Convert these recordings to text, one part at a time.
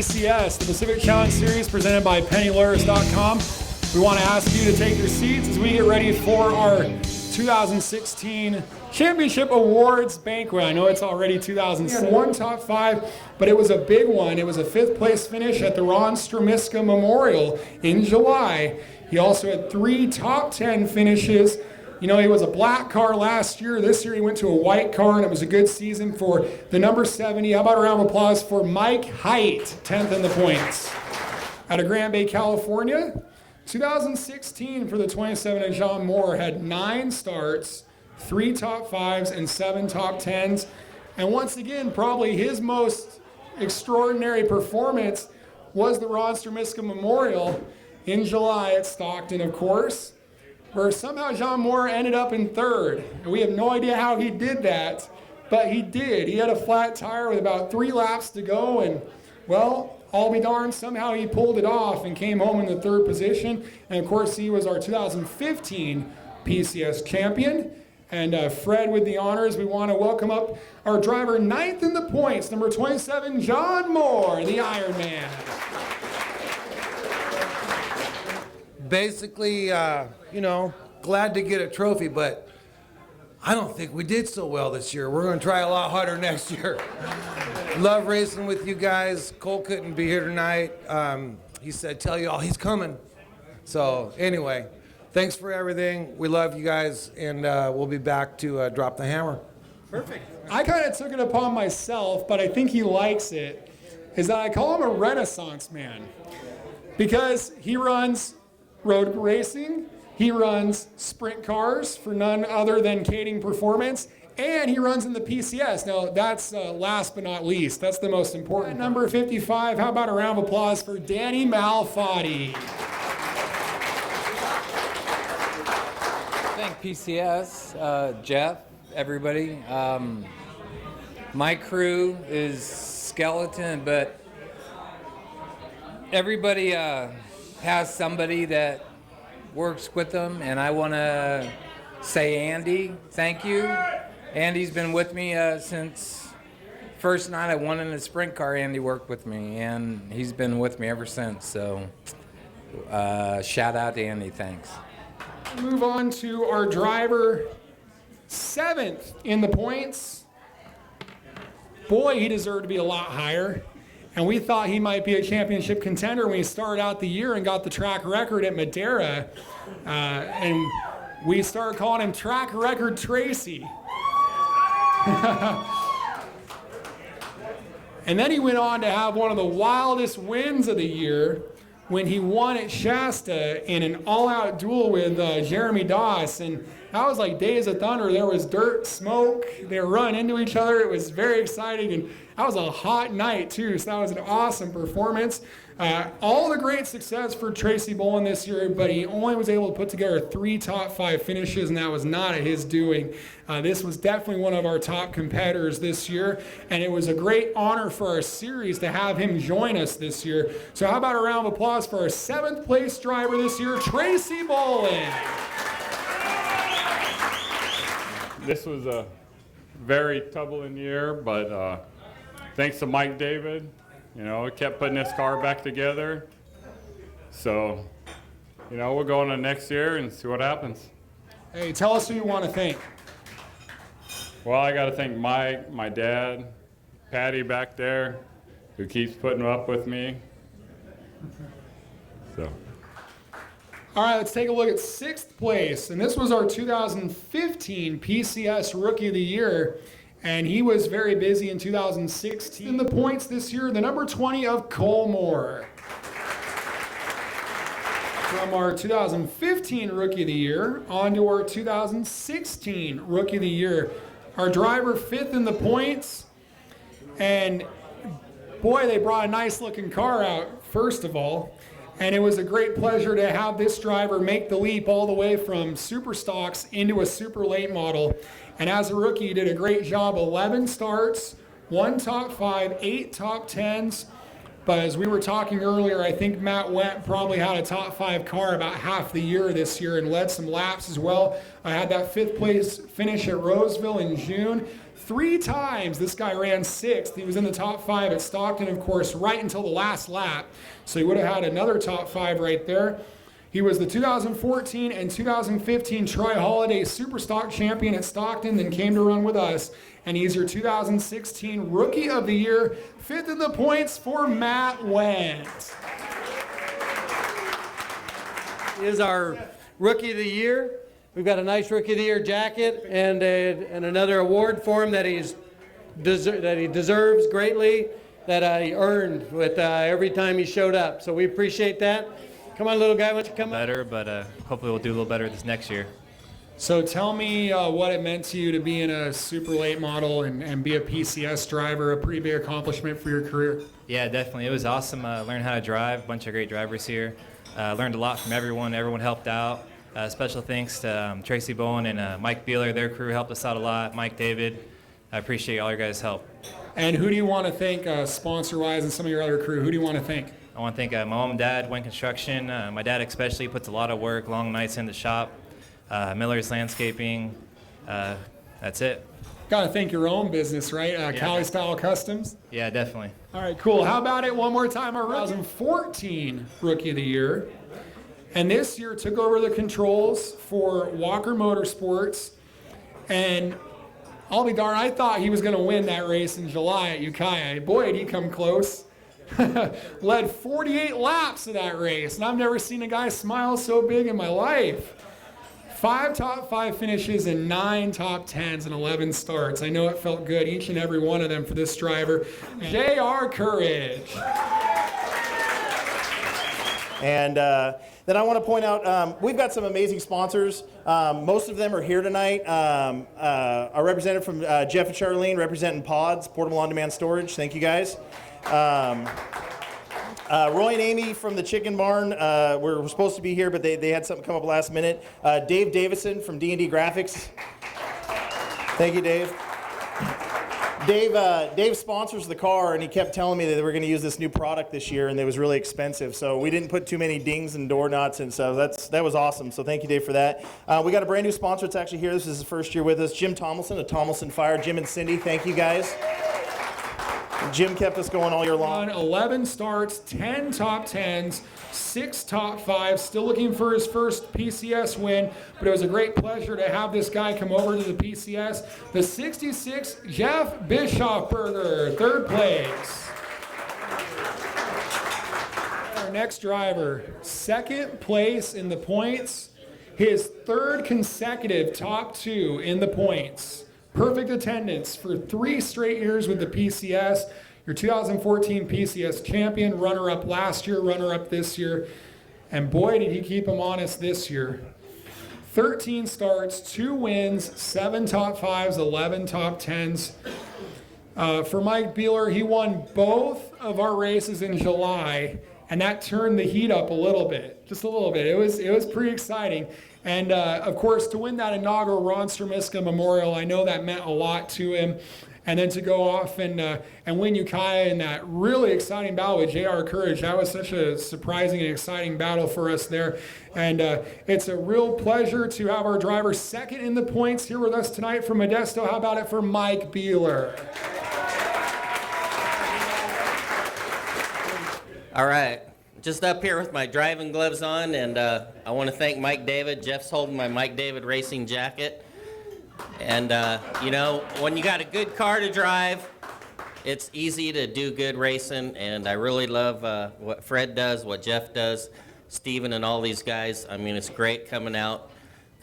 PCS, the Pacific Challenge Series presented by PennyLures.com. We want to ask you to take your seats as we get ready for our 2016 Championship Awards Banquet. I know it's already 2007. One top five, but it was a big one. It was a 5th place finish at the Ron Stromiska Memorial in July. He also had 3 top 10 finishes. You know, he was a black car last year. This year he went to a white car, and it was a good season for the number 70. How about a round of applause for Mike Height, 10th in the points. Out of Grand Bay, California, 2016 for the 27 of Jean Moore had 9 starts, 3 top 5s, and 7 top 10s. And once again, probably his most extraordinary performance was the Ron Stromiska Memorial in July at Stockton, of course, where somehow Jean Moore ended up in 3rd. And we have no idea how he did that, but he did. He had a flat tire with about 3 laps to go, and, well, I'll be darned, somehow he pulled it off and came home in the 3rd position. And, of course, he was our 2015 PCS champion. And Fred with the honors. We want to welcome up our driver 9th in the points, number 27, John Moore, the Iron Man. Basically, glad to get a trophy, but I don't think we did so well this year. We're going to try a lot harder next year. Love racing with you guys. Cole couldn't be here tonight. He said, tell you all he's coming. So anyway, thanks for everything. We love you guys, and we'll be back to drop the hammer. Perfect. I kind of took it upon myself, but I think he likes it, is that I call him a Renaissance man, because he runs road racing, he runs sprint cars for none other than Kading Performance, and he runs in the PCS. Now, that's last but not least. That's the most important. At number 55, how about a round of applause for Danny Malfatti? Thank PCS, Jeff, everybody. My crew is skeleton, but everybody has somebody that works with them, and I want to say Andy, thank you. Andy's been with me since first night I won in the sprint car. Andy worked with me, and he's been with me ever since. So shout out to Andy, thanks. Move on to our driver 7th in the points. Boy, he deserved to be a lot higher. And we thought he might be a championship contender when he started out the year and got the track record at Madera. And we started calling him Track Record Tracy. And then he went on to have one of the wildest wins of the year when he won at Shasta in an all-out duel with Jeremy Doss. And that was like Days of Thunder. There was dirt, smoke. They were running into each other. It was very exciting. And that was a hot night, too. So that was an awesome performance. All the great success for Tracy Bolin this year, but he only was able to put together 3 top 5 finishes, and that was not at his doing. This was definitely one of our top competitors this year, and it was a great honor for our series to have him join us this year. So how about a round of applause for our 7th place driver this year, Tracy Bolin. This was a very troubling year, but thanks to Mike David, kept putting this car back together. So, we'll go on to next year and see what happens. Hey, tell us who you want to thank. Well, I got to thank Mike, my dad, Patty back there, who keeps putting up with me. So. All right, let's take a look at 6th place. And this was our 2015 PCS Rookie of the Year. And he was very busy in 2016. In the points this year, the number 20 of Cole Moore. From our 2015 Rookie of the Year on to our 2016 Rookie of the Year. Our driver 5th in the points. And boy, they brought a nice looking car out, first of all. And it was a great pleasure to have this driver make the leap all the way from super stocks into a super late model. And as a rookie, he did a great job. 11 starts, 1 top 5, 8 top 10s. But as we were talking earlier, I think Matt Went probably had a top 5 car about half the year this year and led some laps as well. I had that 5th place finish at Roseville in June. 3 times this guy ran 6th. He was in the top 5 at Stockton, of course, right until the last lap. So he would have had another top 5 right there. He was the 2014 and 2015 Troy Holiday Superstock champion at Stockton, then came to run with us. And he's your 2016 Rookie of the Year, 5th in the points for Matt Wendt. He is our Rookie of the Year. We've got a nice Rookie of the Year jacket and another award for him that he deserves greatly, that he earned with every time he showed up. So we appreciate that. Come on, little guy, why don't you come up? Better, but hopefully we'll do a little better this next year. So tell me what it meant to you to be in a super late model and be a PCS driver, a pretty big accomplishment for your career. Yeah, definitely. It was awesome. Learned how to drive, a bunch of great drivers here. Learned a lot from everyone. Everyone helped out. Special thanks to Tracy Bowen and Mike Beeler. Their crew helped us out a lot. Mike David. I appreciate all your guys' help. And who do you want to thank sponsor-wise and some of your other crew? Who do you want to thank? I want to thank my mom and dad, Wendt Construction. My dad especially puts a lot of work, long nights in the shop. Miller's Landscaping. That's it. Got to thank your own business, right? Cali Style Customs. Yeah, definitely. All right, cool. How about it one more time? Our 2014 Rookie of the Year. And this year took over the controls for Walker Motorsports. And I'll be darned, I thought he was going to win that race in July at Ukiah. Boy, did he come close. Led 48 laps of that race. And I've never seen a guy smile so big in my life. 5 top 5 finishes and 9 top 10s and 11 starts. I know it felt good, each and every one of them for this driver. J.R. Courage. And then I want to point out, we've got some amazing sponsors. Most of them are here tonight. Our representative from Jeff and Charlene representing Pods, Portable On-Demand Storage. Thank you guys. Roy and Amy from the Chicken Barn were supposed to be here, but they had something come up last minute. Dave Davison from D&D Graphics. Thank you, Dave. Dave sponsors the car, and he kept telling me that they were going to use this new product this year, and it was really expensive. So we didn't put too many dings and door nuts, and so that was awesome. So thank you, Dave, for that. We got a brand new sponsor that's actually here. This is his first year with us, Jim Tomlinson of Tomlinson Fire. Jim and Cindy, thank you guys. Jim kept us going all year long. 11 starts, 10 top 10s, 6 top 5s, still looking for his first PCS win, but it was a great pleasure to have this guy come over to the PCS. The 66, Jeff Bischofberger, 3rd place. Our next driver, 2nd place in the points, his 3rd consecutive top 2 in the points. Perfect attendance for 3 straight years with the PCS. Your 2014 PCS champion, runner-up last year, runner-up this year. And boy, did he keep him honest this year. 13 starts, 2 wins, 7 top 5s, 11 top 10s. For Mike Beeler, he won both of our races in July, and that turned the heat up a little bit, just a little bit. It was pretty exciting. And of course, to win that inaugural Ron Stromiska Memorial, I know that meant a lot to him. And then to go off and win Ukiah in that really exciting battle with J.R. Courage, that was such a surprising and exciting battle for us there. And it's a real pleasure to have our driver 2nd in the points here with us tonight from Modesto. How about it for Mike Beeler? All right, just up here with my driving gloves on, and I want to thank Mike David. Jeff's holding my Mike David racing jacket. And, you know, when you got a good car to drive, it's easy to do good racing, and I really love what Fred does, what Jeff does, Steven and all these guys. I mean, it's great coming out.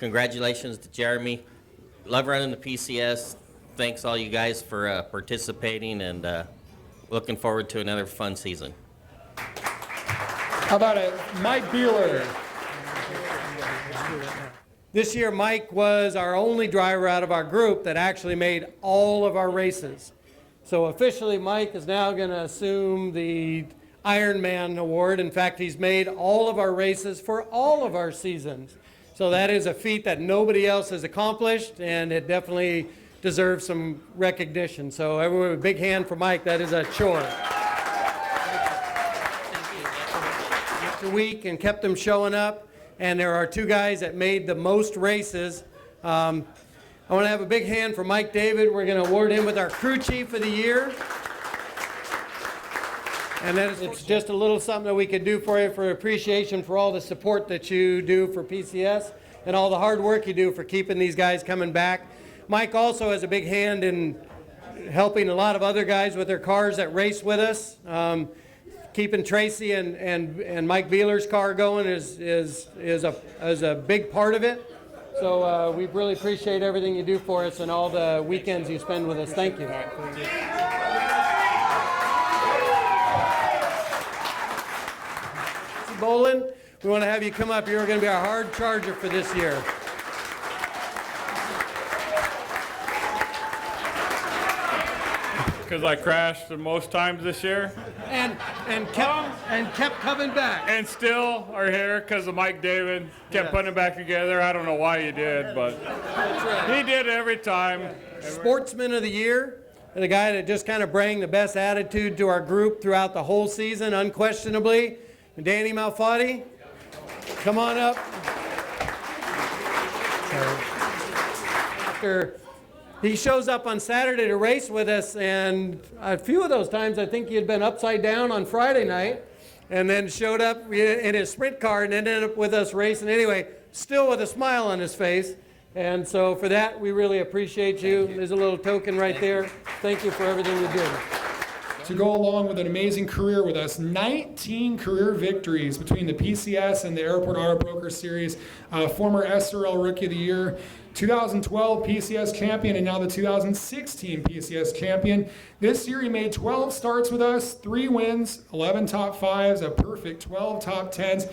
Congratulations to Jeremy. Love running the PCS. Thanks all you guys for participating, and looking forward to another fun season. How about it, Mike Beeler? This year, Mike was our only driver out of our group that actually made all of our races. So officially, Mike is now going to assume the Ironman award. In fact, he's made all of our races for all of our seasons. So that is a feat that nobody else has accomplished, and it definitely deserves some recognition. So everyone, a big hand for Mike. That is a chore. A week and kept them showing up. And there are 2 guys that made the most races. I want to have a big hand for Mike David. We're going to award him with our crew chief of the year. And then it's just a little something that we could do for you for appreciation for all the support that you do for PCS and all the hard work you do for keeping these guys coming back. Mike also has a big hand in helping a lot of other guys with their cars that race with us. Keeping Tracy and Mike Beeler's car going is a big part of it. So we really appreciate everything you do for us and all the weekends you spend with us. Thank you. Bolin, we want to have you come up. You're going to be our hard charger for this year. Because I crashed the most times this year. And kept coming back. And still are here because of Mike David. Kept putting it back together. I don't know why he did, but he did every time. Sportsman of the Year, the guy that just kind of bring the best attitude to our group throughout the whole season, unquestionably. Danny Malfatti, come on up. He shows up on Saturday to race with us, and a few of those times I think he had been upside down on Friday night, and then showed up in his sprint car and ended up with us racing anyway, still with a smile on his face. And so for that, we really appreciate you. There's a little token right there. Thank you for everything you do. To go along with an amazing career with us, 19 career victories between the PCS and the Airport Auto Broker Series, former SRL Rookie of the Year, 2012 PCS champion, and now the 2016 PCS champion. This year he made 12 starts with us, 3 wins, 11 top 5s, a perfect 12 top 10s.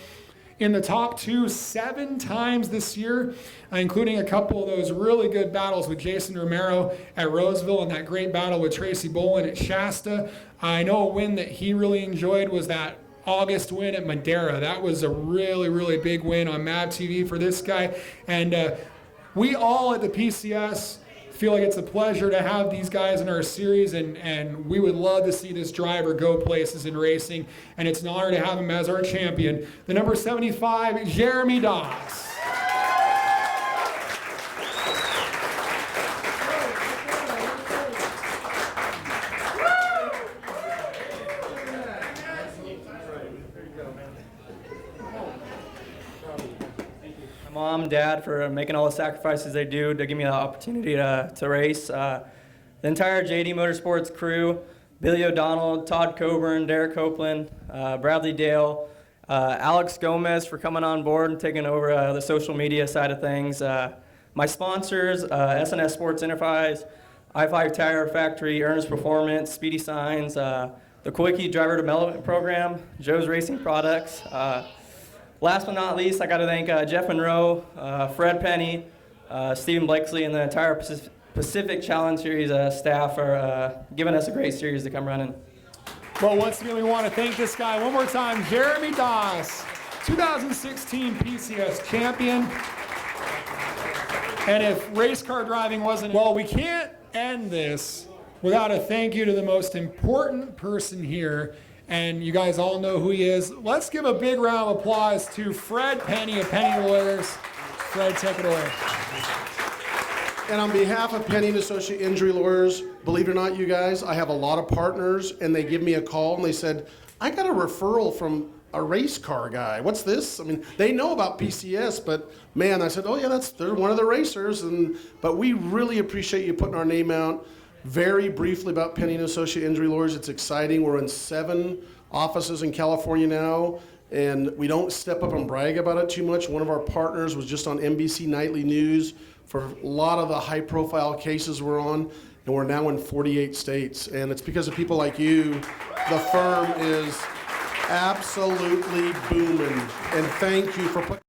In the top 2 7 times this year, including a couple of those really good battles with Jason Romero at Roseville and that great battle with Tracy Bolin at Shasta. I know a win that he really enjoyed was that August win at Madera. That was a really, really big win on MAV TV for this guy. And we all at the PCS feel like it's a pleasure to have these guys in our series, and we would love to see this driver go places in racing, and it's an honor to have him as our champion. The number 75, Jeremy Doss. Mom, Dad, for making all the sacrifices they do to give me the opportunity to race. The entire JD Motorsports crew, Billy O'Donnell, Todd Coburn, Derek Copeland, Bradley Dale, Alex Gomez for coming on board and taking over the social media side of things. My sponsors, SNS Sports Enterprise, I-5 Tire Factory, Ernest Performance, Speedy Signs, the Quickie Driver Development Program, Joe's Racing Products. Last but not least, I got to thank Jeff Monroe, Fred Penny, Stephen Blakesley, and the entire Pacific Challenge Series staff for giving us a great series to come running. Well, once again, we want to thank this guy one more time, Jeremy Doss, 2016 PCS champion. And if race car driving wasn't, well, we can't end this without a thank you to the most important person here. And you guys all know who he is. Let's give a big round of applause to Fred Penny of Penny Lawyers. Fred, take it away. And on behalf of Penny and Associate Injury Lawyers, believe it or not, you guys, I have a lot of partners, and they give me a call, and they said, I got a referral from a race car guy. What's this? I mean, they know about PCS, but man, I said, oh yeah, they're one of the racers, but we really appreciate you putting our name out. Very briefly about Penny and Associate Injury Lawyers, it's exciting. We're in 7 offices in California now, and we don't step up and brag about it too much. One of our partners was just on NBC Nightly News for a lot of the high-profile cases we're on, and we're now in 48 states. And it's because of people like you. The firm is absolutely booming, and thank you for putting